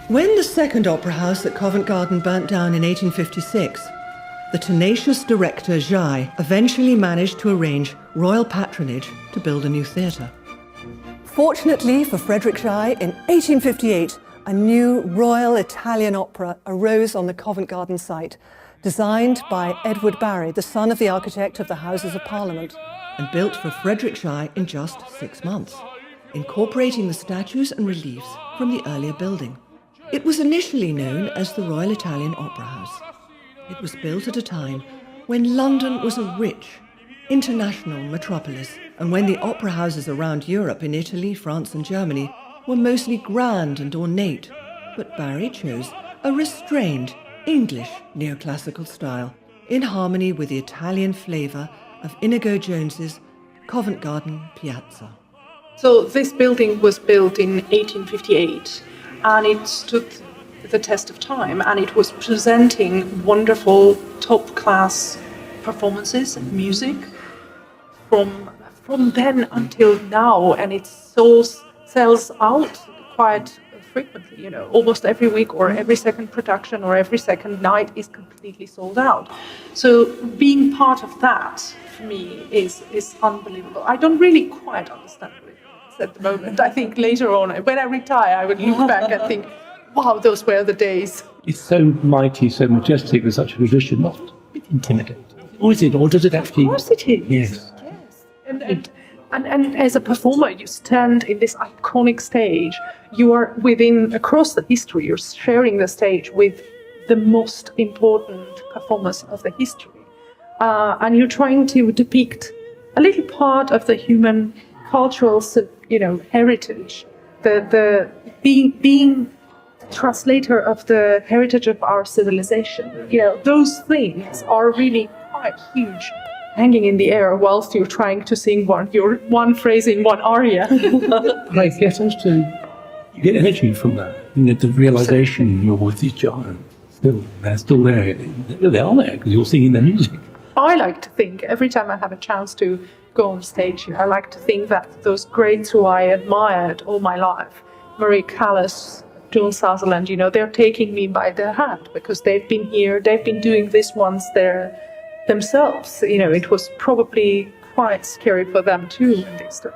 When the second opera house at Covent Garden burnt down in 1856, the tenacious director Jai eventually managed to arrange royal patronage to build a new theatre. Fortunately for Frederick Jai, in 1858, a new Royal Italian Opera arose on the Covent Garden site, designed by Edward Barry, the son of the architect of the Houses of Parliament, and built for Frederick Jai in just 6 months, incorporating the statues and reliefs from the earlier building. It was initially known as the Royal Italian Opera House. It was built at a time when London was a rich, international metropolis, and when the opera houses around Europe in Italy, France and Germany were mostly grand and ornate, but Barry chose a restrained English neoclassical style in harmony with the Italian flavour of Inigo Jones's Covent Garden Piazza. So this building was built in 1858 and it stood the test of time, and it was presenting wonderful top-class performances and music from then until now, and it sells out quite frequently, almost every week or every second production or every second night is completely sold out. So being part of that, for me, is unbelievable. I don't really quite understand it at the moment. I think later on, when I retire, I would look back and think, wow, those were the days. It's so mighty, so majestic, with such a tradition, not a bit intimidating. Or is it? Or does it actually? Of course it is. Yes. And as a performer, you stand in this iconic stage. You are across the history, you're sharing the stage with the most important performers of the history. And you're trying to depict a little part of the human cultural, heritage, the being translator of the heritage of our civilization. Those things are really quite huge, hanging in the air whilst you're trying to sing one phrase in one aria. But I guess also you get energy from that. The realization you're with these giants. They're still there. They are there because you're singing their music. I like to think, every time I have a chance to go on stage, I like to think that those greats who I admired all my life, Marie Callas, Joan Sutherland, they're taking me by the hand because they've been here, they've been doing this once themselves. It was probably quite scary for them too in these days.